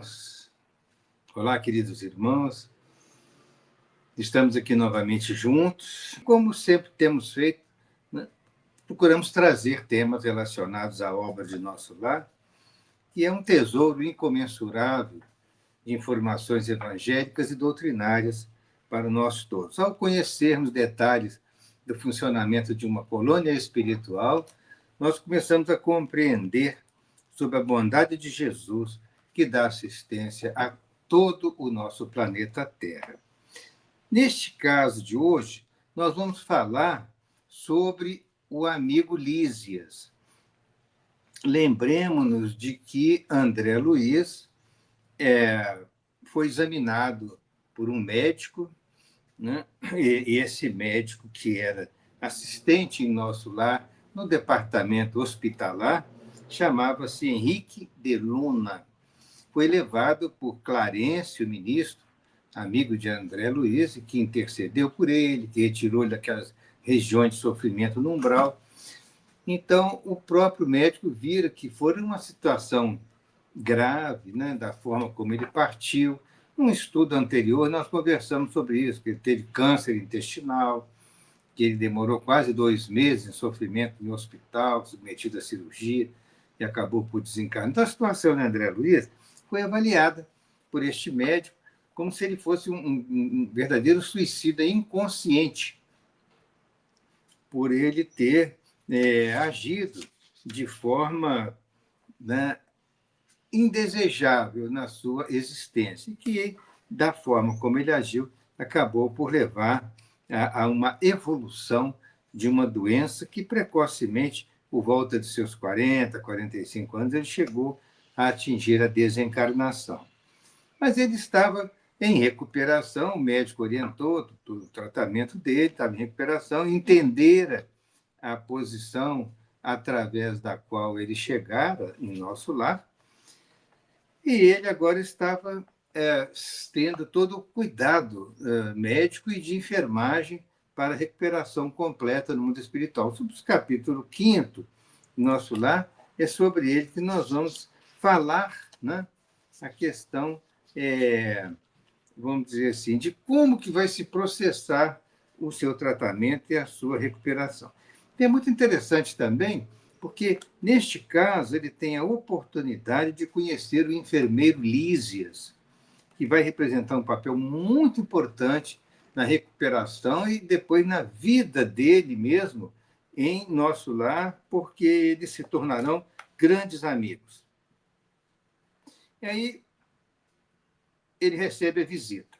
irmãos. Olá, queridos irmãos. Estamos aqui novamente juntos. Como sempre temos feito, né? Procuramos trazer temas relacionados à obra de Nosso Lar, que é um tesouro incomensurável de informações evangélicas e doutrinárias para nós todos. Ao conhecermos detalhes do funcionamento de uma colônia espiritual, nós começamos a compreender sobre a bondade de Jesus, que dá assistência a todo o nosso planeta Terra. Neste caso de hoje, nós vamos falar sobre o amigo Lísias. Lembremos-nos de que André Luiz foi examinado por um médico, né? E esse médico, que era assistente em Nosso Lar, no departamento hospitalar, chamava-se Henrique de Luna. Foi levado por Clarencio, ministro, amigo de André Luiz, que intercedeu por ele, que retirou ele daquelas regiões de sofrimento no umbral. Então, o próprio médico vira que foi uma situação grave, né, da forma como ele partiu. Num estudo anterior, nós conversamos sobre isso, que ele teve câncer intestinal, que ele demorou quase 2 meses em sofrimento no hospital, submetido à cirurgia, e acabou por desencarnar. Então, a situação de André Luiz foi avaliada por este médico como se ele fosse um verdadeiro suicida inconsciente, por ele ter agido de forma, né, indesejável na sua existência, e que, da forma como ele agiu, acabou por levar a uma evolução de uma doença que, precocemente, por volta de seus 40, 45 anos, ele chegou a atingir a desencarnação. Mas ele estava em recuperação, o médico orientou o tratamento dele, estava em recuperação, entendera a posição através da qual ele chegara em Nosso Lar, e ele agora estava tendo todo o cuidado médico e de enfermagem para a recuperação completa no mundo espiritual. Sobre o capítulo 5º, Nosso Lar, é sobre ele que nós vamos falar, né, a questão, vamos dizer assim, de como que vai se processar o seu tratamento e a sua recuperação. É muito interessante também, porque, neste caso, ele tem a oportunidade de conhecer o enfermeiro Lísias, que vai representar um papel muito importante na recuperação e depois na vida dele mesmo em Nosso Lar, porque eles se tornarão grandes amigos. E aí ele recebe a visita.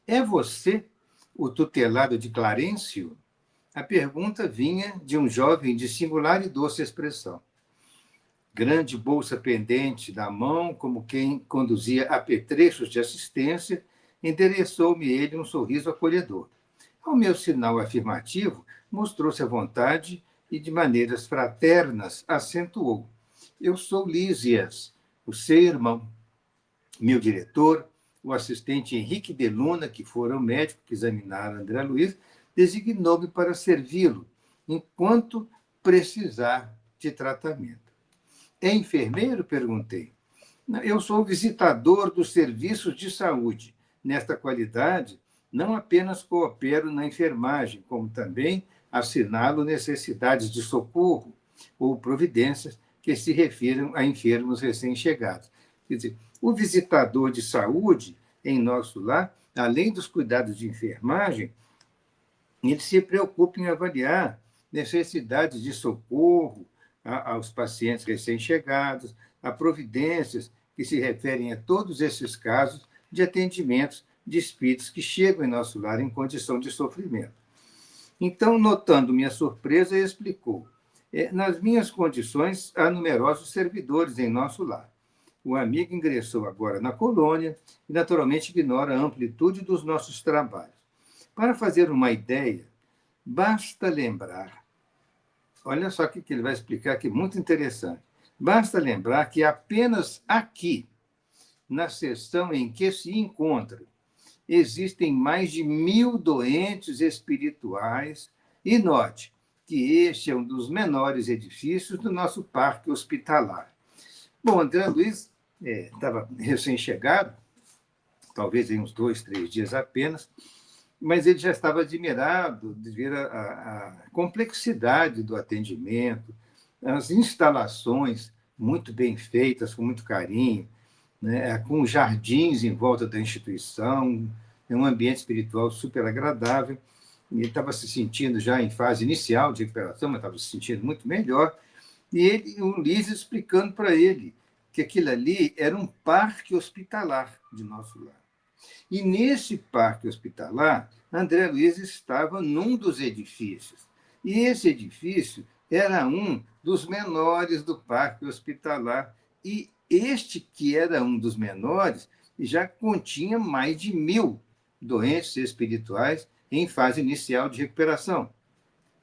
É você o tutelado de Clarencio? A pergunta vinha de um jovem de singular e doce expressão. Grande bolsa pendente da mão, como quem conduzia apetrechos de assistência, endereçou-me ele um sorriso acolhedor. Ao meu sinal afirmativo, mostrou-se à vontade e, de maneiras fraternas, acentuou. Eu sou Lísias, o seu irmão. Meu diretor, o assistente Henrique de Luna, que fora o médico que examinara André Luiz, designou-me para servi-lo, enquanto precisar de tratamento. É enfermeiro? Perguntei. Eu sou visitador dos serviços de saúde. Nesta qualidade, não apenas coopero na enfermagem, como também assinalo necessidades de socorro ou providências que se refiram a enfermos recém-chegados. Quer dizer, o visitador de saúde em Nosso Lar, além dos cuidados de enfermagem, ele se preocupa em avaliar necessidades de socorro aos pacientes recém-chegados, a providências que se referem a todos esses casos de atendimentos de espíritos que chegam em Nosso Lar em condição de sofrimento. Então, notando minha surpresa, ele explicou. Nas minhas condições, há numerosos servidores em Nosso Lar. O amigo ingressou agora na colônia e, naturalmente, ignora a amplitude dos nossos trabalhos. Para fazer uma ideia, basta lembrar, olha só o que ele vai explicar aqui, muito interessante. Basta lembrar que apenas aqui, na seção em que se encontra, existem mais de 1.000 doentes espirituais, e note que este é um dos menores edifícios do nosso parque hospitalar. Bom, André Luiz estava recém-chegado, talvez em uns 2, 3 dias apenas, mas ele já estava admirado de ver a complexidade do atendimento, as instalações muito bem feitas, com muito carinho, né, com jardins em volta da instituição, um ambiente espiritual super agradável. E ele estava se sentindo já em fase inicial de recuperação, mas estava se sentindo muito melhor. E o Luiz explicando para ele que aquilo ali era um parque hospitalar de nosso lar. E nesse parque hospitalar, André Luiz estava num dos edifícios. E esse edifício era um dos menores do parque hospitalar. E este, que era um dos menores, já continha mais de 1.000 doentes espirituais em fase inicial de recuperação.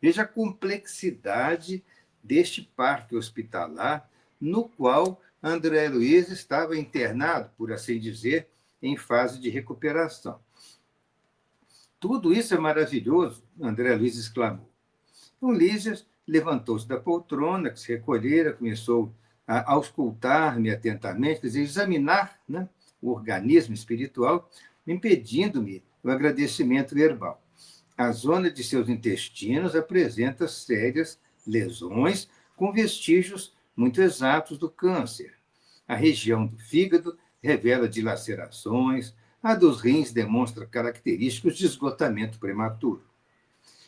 Veja a complexidade deste parque hospitalar, no qual André Luiz estava internado, por assim dizer, em fase de recuperação. Tudo isso é maravilhoso, André Luiz exclamou. Então, Lísias levantou-se da poltrona, que se recolhera, começou a auscultar-me atentamente, quer dizer, examinar, né, o organismo espiritual, impedindo-me o agradecimento verbal. A zona de seus intestinos apresenta sérias lesões com vestígios muito exatos do câncer. A região do fígado revela dilacerações, a dos rins demonstra característicos de esgotamento prematuro.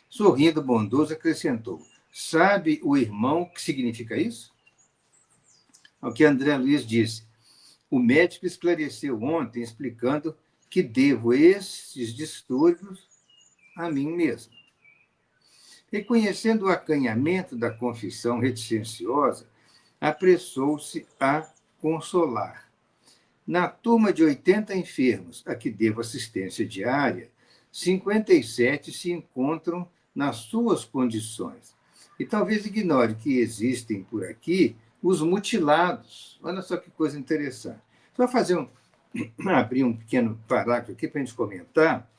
Sorrindo bondoso, acrescentou: sabe o irmão o que significa isso? Ao que André Luiz disse: o médico esclareceu ontem, explicando que devo esses distúrbios a mim mesmo. Reconhecendo o acanhamento da confissão reticenciosa, apressou-se a consolar. Na turma de 80 enfermos a que devo assistência diária, 57 se encontram nas suas condições. E talvez ignore que existem por aqui os mutilados. Olha só que coisa interessante. Só abrir um pequeno parágrafo aqui para a gente comentar.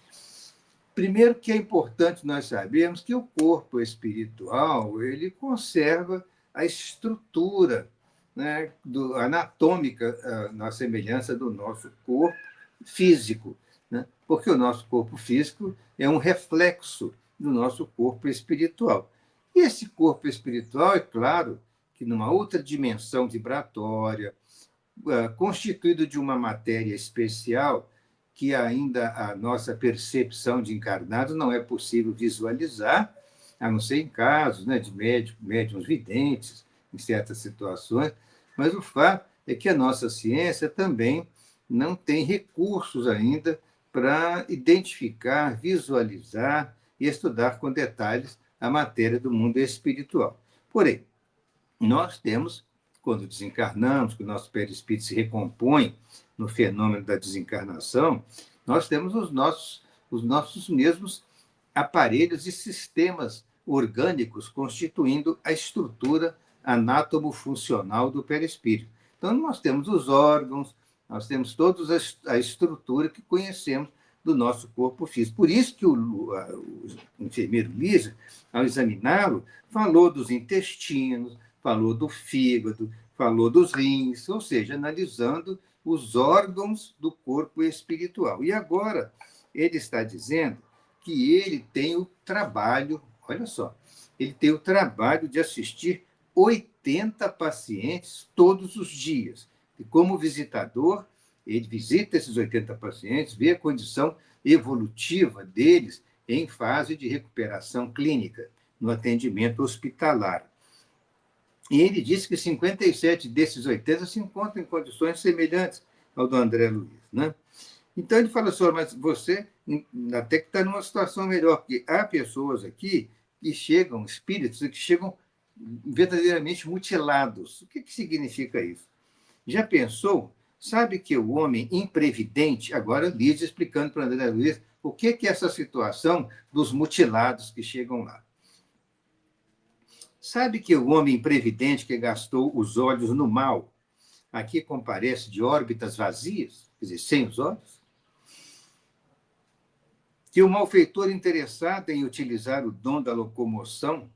Primeiro que é importante nós sabermos que o corpo espiritual ele conserva a estrutura, né, anatômica, na semelhança do nosso corpo físico, né? Porque o nosso corpo físico é um reflexo do nosso corpo espiritual. E esse corpo espiritual, é claro, que numa outra dimensão vibratória, constituído de uma matéria especial, que ainda a nossa percepção de encarnado não é possível visualizar, a não ser em casos, né, de médiuns videntes, em certas situações, mas o fato é que a nossa ciência também não tem recursos ainda para identificar, visualizar e estudar com detalhes a matéria do mundo espiritual. Porém, nós temos, quando desencarnamos, que o nosso perispírito se recompõe no fenômeno da desencarnação, nós temos os nossos mesmos aparelhos e sistemas orgânicos constituindo a estrutura anátomo-funcional do perispírito. Então, nós temos os órgãos, nós temos toda a estrutura que conhecemos do nosso corpo físico. Por isso que o enfermeiro Lígia, ao examiná-lo, falou dos intestinos, falou do fígado, falou dos rins, ou seja, analisando os órgãos do corpo espiritual. E agora ele está dizendo que ele tem o trabalho, olha só, ele tem o trabalho de assistir 80 pacientes todos os dias. E como visitador, ele visita esses 80 pacientes, vê a condição evolutiva deles em fase de recuperação clínica, no atendimento hospitalar. E ele disse que 57 desses 80 se encontram em condições semelhantes ao do André Luiz, né? Então ele fala assim, mas você até que está numa situação melhor, porque há pessoas aqui que chegam, espíritos que chegam verdadeiramente mutilados. O que significa isso? Já pensou? Sabe que o homem imprevidente, agora Liz explicando para André Luiz o que é essa situação dos mutilados que chegam lá. Sabe que o homem imprevidente que gastou os olhos no mal, aqui comparece de órbitas vazias, quer dizer, sem os olhos? Que o malfeitor interessado em utilizar o dom da locomoção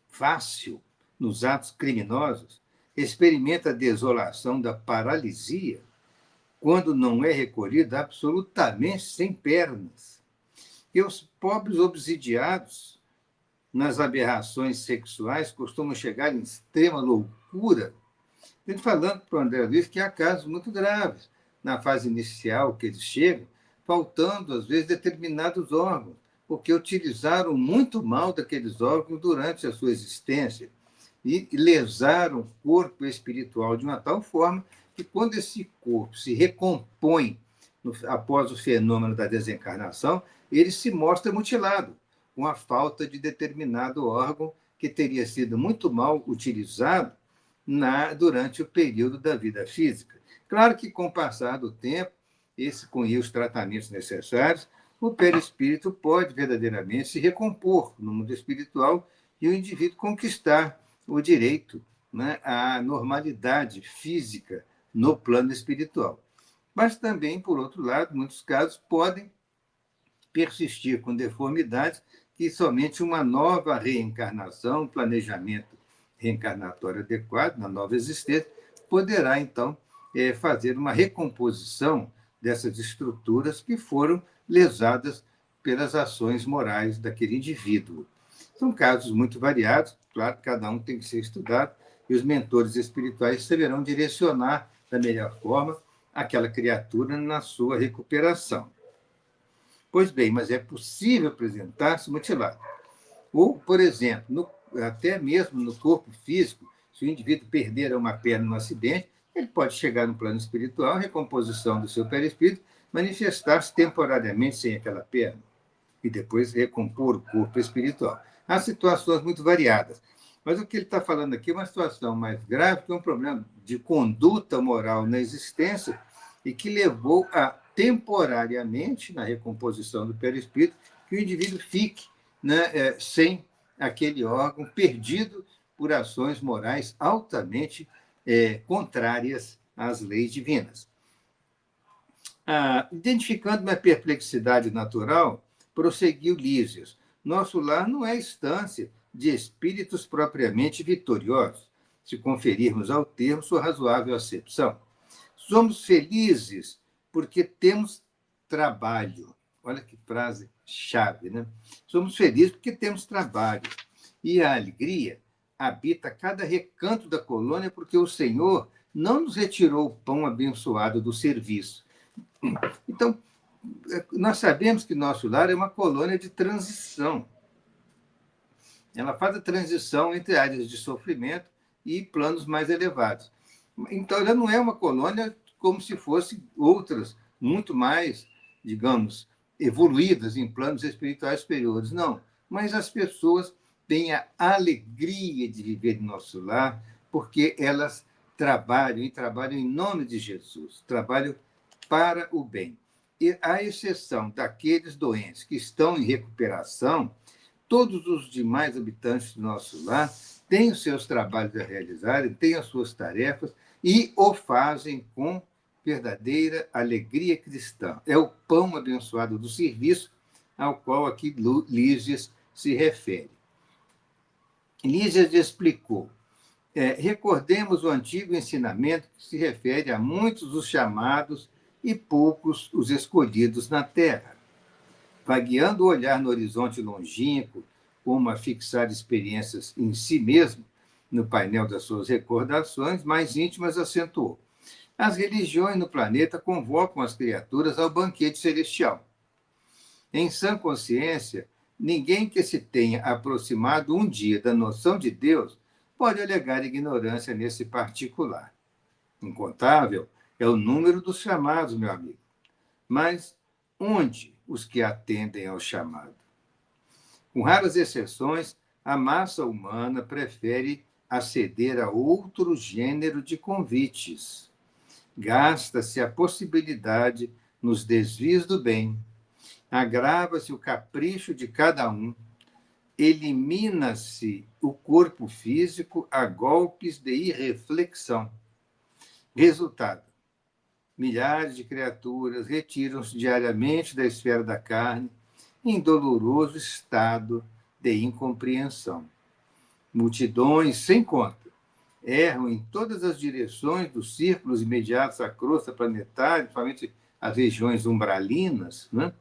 fácil nos atos criminosos experimenta a desolação da paralisia, quando não é recolhida, absolutamente sem pernas. E os pobres obsidiados nas aberrações sexuais costumam chegar em extrema loucura. Estou falando para o André Luiz que há casos muito graves na fase inicial que eles chegam, faltando, às vezes, determinados órgãos, porque utilizaram muito mal daqueles órgãos durante a sua existência e lesaram o corpo espiritual de uma tal forma que, quando esse corpo se recompõe após o fenômeno da desencarnação, ele se mostra mutilado, com a falta de determinado órgão que teria sido muito mal utilizado durante o período da vida física. Claro que, com o passar do tempo, com os tratamentos necessários, o perispírito pode verdadeiramente se recompor no mundo espiritual e o indivíduo conquistar o direito, né, à normalidade física no plano espiritual. Mas também, por outro lado, muitos casos podem persistir com deformidades que somente uma nova reencarnação, um planejamento reencarnatório adequado, na nova existência, poderá, então, fazer uma recomposição dessas estruturas que foram lesadas pelas ações morais daquele indivíduo. São casos muito variados, claro que cada um tem que ser estudado, e os mentores espirituais saberão direcionar da melhor forma aquela criatura na sua recuperação. Pois bem, mas é possível apresentar-se mutilado. Ou, por exemplo, até mesmo no corpo físico, se o indivíduo perder uma perna no acidente, ele pode chegar no plano espiritual, recomposição do seu perispírito, manifestar-se temporariamente sem aquela perna e depois recompor o corpo espiritual. Há situações muito variadas, mas o que ele está falando aqui é uma situação mais grave, que é um problema de conduta moral na existência e que levou a, temporariamente, na recomposição do perispírito, que o indivíduo fique, né, sem aquele órgão, perdido por ações morais altamente contrárias às leis divinas. Identificando uma perplexidade natural, prosseguiu Lísias: nosso lar não é instância de espíritos propriamente vitoriosos, se conferirmos ao termo sua razoável acepção. Somos felizes porque temos trabalho. Olha que frase chave, né? Somos felizes porque temos trabalho. E a alegria habita cada recanto da colônia, porque o Senhor não nos retirou o pão abençoado do serviço. Então, nós sabemos que nosso lar é uma colônia de transição. Ela faz a transição entre áreas de sofrimento e planos mais elevados. Então, ela não é uma colônia como se fosse outras, muito mais, digamos, evoluídas em planos espirituais superiores. Não, mas as pessoas têm a alegria de viver em nosso lar, porque elas trabalham em nome de Jesus, trabalham para o bem. E, à exceção daqueles doentes que estão em recuperação, todos os demais habitantes do nosso lar têm os seus trabalhos a realizarem, têm as suas tarefas e o fazem com verdadeira alegria cristã. É o pão abençoado do serviço ao qual aqui Lísias se refere. Lísias explicou: recordemos o antigo ensinamento que se refere a muitos os chamados e poucos os escolhidos na terra. Vagueando o olhar no horizonte longínquo, como a fixar experiências em si mesmo, no painel das suas recordações mais íntimas, acentuou: as religiões no planeta convocam as criaturas ao banquete celestial. Em sã consciência, ninguém que se tenha aproximado um dia da noção de Deus pode alegar ignorância nesse particular. Incontável é o número dos chamados, meu amigo. Mas onde os que atendem ao chamado? Com raras exceções, a massa humana prefere aceder a outro gênero de convites. Gasta-se a possibilidade nos desvios do bem, agrava-se o capricho de cada um, elimina-se o corpo físico a golpes de irreflexão. Resultado: milhares de criaturas retiram-se diariamente da esfera da carne em doloroso estado de incompreensão. Multidões sem conta erram em todas as direções dos círculos imediatos à crosta planetária, principalmente as regiões umbralinas, né?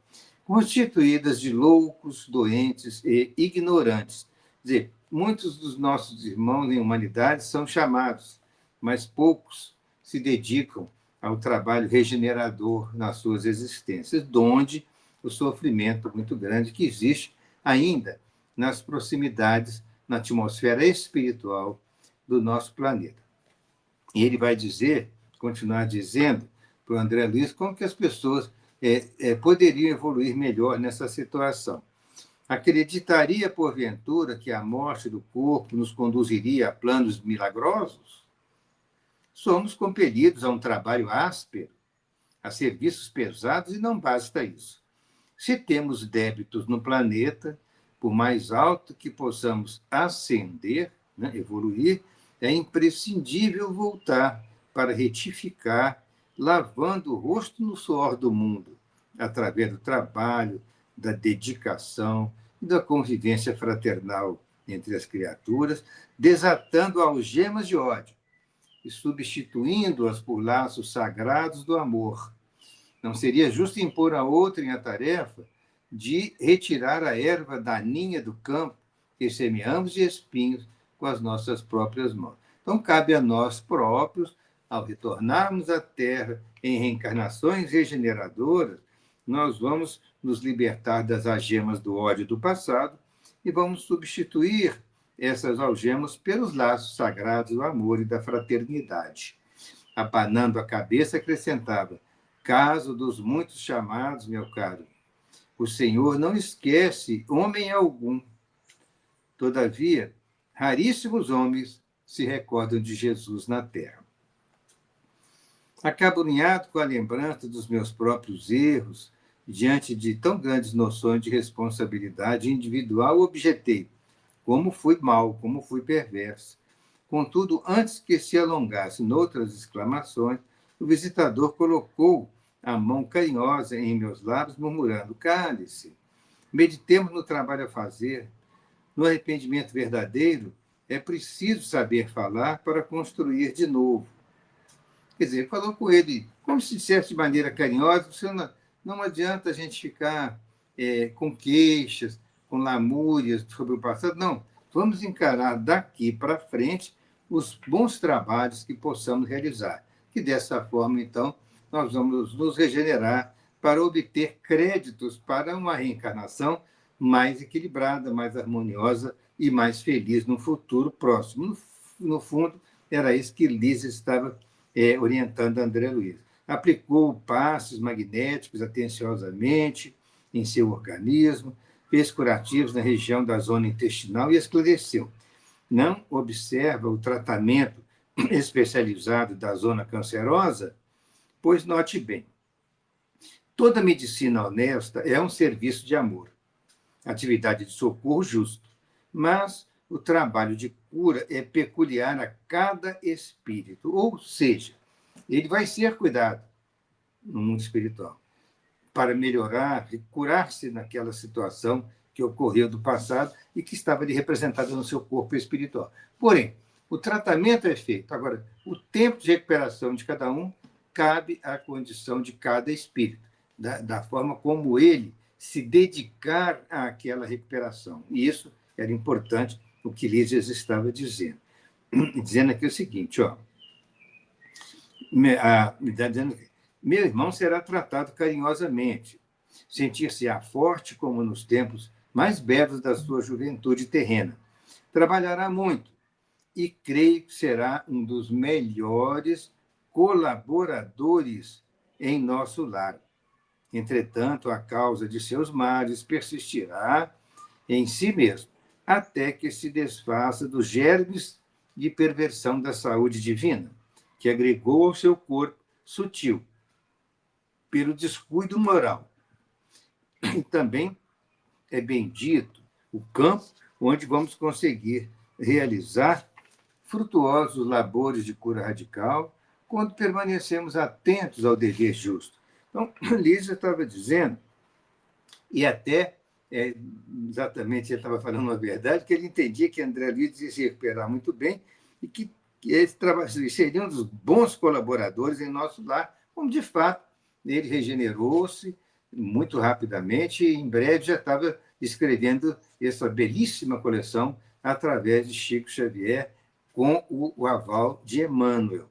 Constituídas de loucos, doentes e ignorantes. Quer dizer, muitos dos nossos irmãos em humanidade são chamados, mas poucos se dedicam ao trabalho regenerador nas suas existências, donde o sofrimento muito grande que existe ainda nas proximidades, na atmosfera espiritual do nosso planeta. E ele vai dizer, continuar dizendo para o André Luiz, como que as pessoas poderiam evoluir melhor nessa situação. Acreditaria, porventura, que a morte do corpo nos conduziria a planos milagrosos? Somos compelidos a um trabalho áspero, a serviços pesados, e não basta isso. Se temos débitos no planeta, por mais alto que possamos ascender, né, evoluir, é imprescindível voltar para retificar, lavando o rosto no suor do mundo, através do trabalho, da dedicação e da convivência fraternal entre as criaturas, desatando algemas de ódio e substituindo-as por laços sagrados do amor. Não seria justo impor a outrem a tarefa de retirar a erva daninha do campo que semeamos de espinhos com as nossas próprias mãos. Então, cabe a nós próprios, ao retornarmos à Terra em reencarnações regeneradoras, nós vamos nos libertar das algemas do ódio do passado e vamos substituir essas algemas pelos laços sagrados do amor e da fraternidade. Abanando a cabeça, acrescentava: caso dos muitos chamados, meu caro, o Senhor não esquece homem algum. Todavia, raríssimos homens se recordam de Jesus na terra. Acabrunhado com a lembrança dos meus próprios erros, diante de tão grandes noções de responsabilidade individual, objetei: como fui mau, como fui perverso. Contudo, antes que se alongasse noutras exclamações, o visitador colocou a mão carinhosa em meus lábios, murmurando: cale-se, meditemos no trabalho a fazer. No arrependimento verdadeiro, é preciso saber falar para construir de novo. Quer dizer, falou com ele, como se dissesse de maneira carinhosa: não adianta a gente ficar com queixas, com lamúrias sobre o passado, não. Vamos encarar daqui para frente os bons trabalhos que possamos realizar. Que dessa forma, então, nós vamos nos regenerar para obter créditos para uma reencarnação mais equilibrada, mais harmoniosa e mais feliz no futuro próximo. No fundo, era isso que Lisa estava orientando André Luiz. Aplicou passes magnéticos atenciosamente em seu organismo, fez curativos na região da zona intestinal e esclareceu: não observa o tratamento especializado da zona cancerosa? Pois note bem, toda medicina honesta é um serviço de amor, atividade de socorro justo, mas o trabalho de cura é peculiar a cada espírito, ou seja, ele vai ser cuidado no mundo espiritual para melhorar e curar-se naquela situação que ocorreu do passado e que estava ali representada no seu corpo espiritual. Porém, o tratamento é feito. Agora, o tempo de recuperação de cada um cabe à condição de cada espírito, da forma como ele se dedicar àquela recuperação. E isso era importante, o que Lísias estava dizendo. Dizendo aqui o seguinte, ó, dizendo, meu irmão será tratado carinhosamente, sentir-se-á forte como nos tempos mais belos da sua juventude terrena. Trabalhará muito e creio que será um dos melhores colaboradores em nosso lar. Entretanto, a causa de seus males persistirá em si mesmo, até que se desfaça dos germes de perversão da saúde divina, que agregou ao seu corpo sutil, pelo descuido moral. E também é bendito o campo onde vamos conseguir realizar frutuosos labores de cura radical quando permanecemos atentos ao dever justo. Então, Lígia estava dizendo, e até exatamente ele estava falando a verdade, que ele entendia que André Luiz ia se recuperar muito bem e que que eles seriam um dos bons colaboradores em nosso lar, como de fato ele regenerou-se muito rapidamente e em breve já estava escrevendo essa belíssima coleção através de Chico Xavier, com o aval de Emmanuel.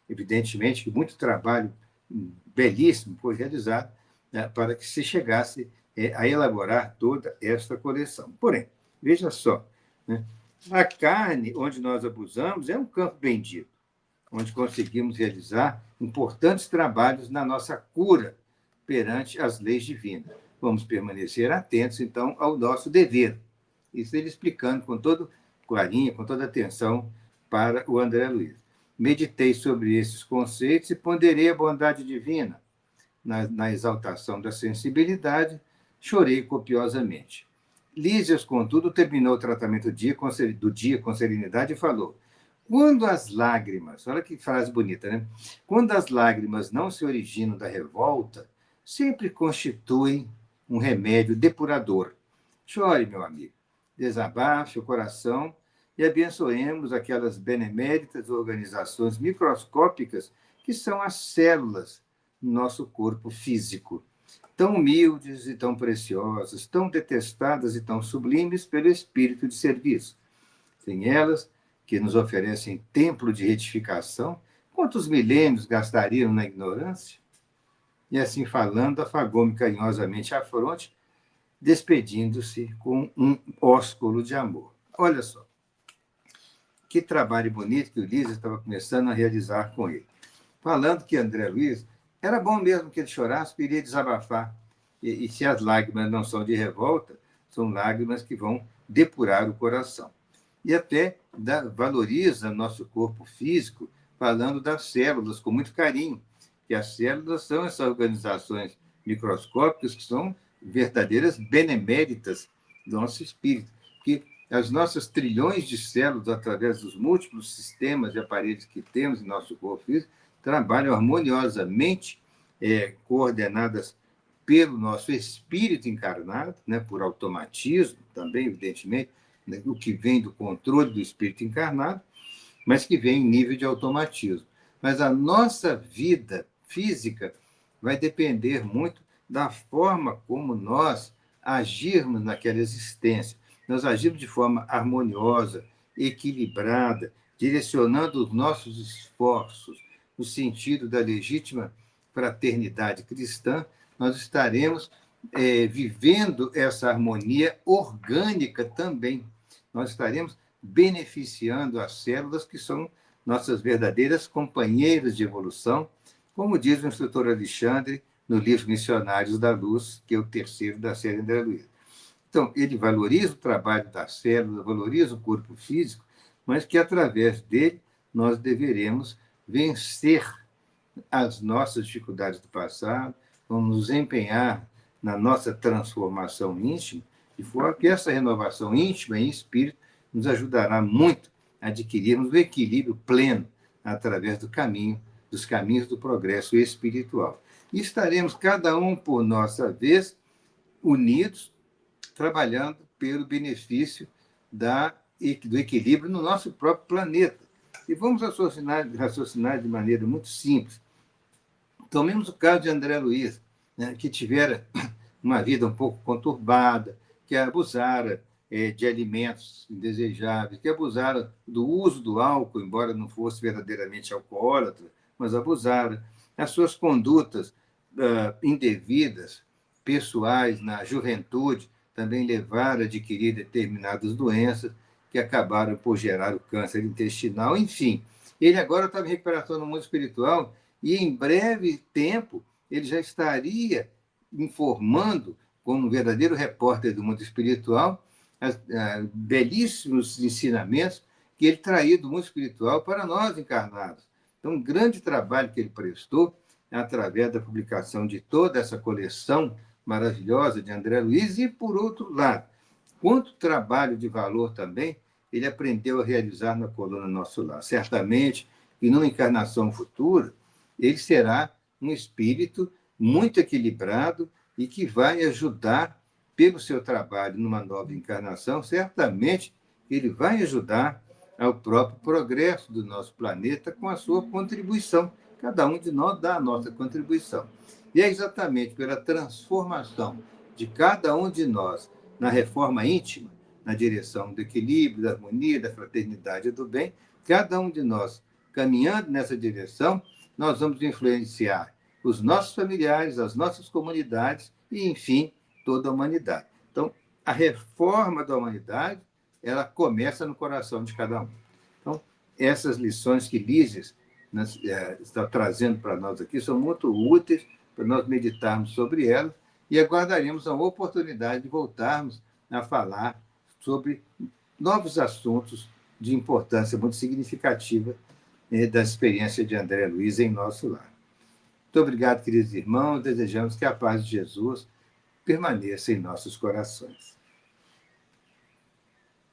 Evidentemente que muito trabalho belíssimo foi realizado, né, para que se chegasse a elaborar toda esta coleção. Porém, veja só, né, a carne, onde nós abusamos, é um campo bendito, onde conseguimos realizar importantes trabalhos na nossa cura perante as leis divinas. Vamos permanecer atentos, então, ao nosso dever. Isso ele explicando com todo carinho, com toda atenção para o André Luiz. Meditei sobre esses conceitos e ponderei a bondade divina. Na exaltação da sensibilidade, chorei copiosamente. Lísias, contudo, terminou o tratamento do dia com serenidade e falou: quando as lágrimas, olha que frase bonita, né? Quando as lágrimas não se originam da revolta, sempre constituem um remédio depurador. Chore, meu amigo, desabafe o coração e abençoemos aquelas beneméritas organizações microscópicas que são as células do nosso corpo físico, tão humildes e tão preciosas, tão detestadas e tão sublimes pelo espírito de serviço. Sem elas, que nos oferecem templo de retificação, quantos milênios gastariam na ignorância? E assim falando, afagou-me carinhosamente a fronte, despedindo-se com um ósculo de amor. Olha só, que trabalho bonito que o Lísio estava começando a realizar com ele. Falando que André Luiz era bom mesmo que ele chorasse, porque iria desabafar. E se as lágrimas não são de revolta, são lágrimas que vão depurar o coração. E até valoriza nosso corpo físico, falando das células com muito carinho, que as células são essas organizações microscópicas que são verdadeiras beneméritas do nosso espírito, que as nossas trilhões de células, através dos múltiplos sistemas e aparelhos que temos em nosso corpo físico, trabalham harmoniosamente, coordenadas pelo nosso espírito encarnado, né, por automatismo também, evidentemente, né, o que vem do controle do espírito encarnado, mas que vem em nível de automatismo. Mas a nossa vida física vai depender muito da forma como nós agirmos naquela existência. Nós agimos de forma harmoniosa, equilibrada, direcionando os nossos esforços no sentido da legítima fraternidade cristã, nós estaremos vivendo essa harmonia orgânica também. Nós estaremos beneficiando as células que são nossas verdadeiras companheiras de evolução, como diz o instrutor Alexandre no livro Missionários da Luz, que é o terceiro da série André Luiz. Então, ele valoriza o trabalho das células, valoriza o corpo físico, mas que através dele nós deveremos vencer as nossas dificuldades do passado, vamos nos empenhar na nossa transformação íntima, de forma que essa renovação íntima em espírito nos ajudará muito a adquirirmos o equilíbrio pleno através dos caminhos do progresso espiritual. E estaremos, cada um por nossa vez, unidos, trabalhando pelo benefício do equilíbrio no nosso próprio planeta. E vamos raciocinar de maneira muito simples. Tomemos o caso de André Luiz, né, que tivera uma vida um pouco conturbada, que abusara de alimentos indesejáveis, que abusara do uso do álcool, embora não fosse verdadeiramente alcoólatra, mas abusara. As suas condutas indevidas, pessoais, na juventude, também levaram a adquirir determinadas doenças que acabaram por gerar o câncer intestinal. Enfim, ele agora estava em recuperação no mundo espiritual e, em breve tempo, ele já estaria informando, como um verdadeiro repórter do mundo espiritual, belíssimos ensinamentos que ele traía do mundo espiritual para nós encarnados. Então, um grande trabalho que ele prestou através da publicação de toda essa coleção maravilhosa de André Luiz, e, por outro lado, quanto trabalho de valor também ele aprendeu a realizar na coluna Nosso Lar. Certamente, e numa encarnação futura, ele será um espírito muito equilibrado e que vai ajudar, pelo seu trabalho numa nova encarnação, certamente ele vai ajudar ao próprio progresso do nosso planeta com a sua contribuição. Cada um de nós dá a nossa contribuição. E é exatamente pela transformação de cada um de nós na reforma íntima, na direção do equilíbrio, da harmonia, da fraternidade e do bem, cada um de nós caminhando nessa direção, nós vamos influenciar os nossos familiares, as nossas comunidades e, enfim, toda a humanidade. Então, a reforma da humanidade, ela começa no coração de cada um. Então, essas lições que Lises está trazendo para nós aqui são muito úteis para nós meditarmos sobre elas e aguardaremos a oportunidade de voltarmos a falar sobre novos assuntos de importância muito significativa da experiência de André Luiz em nosso lar. Muito obrigado, queridos irmãos. Desejamos que a paz de Jesus permaneça em nossos corações.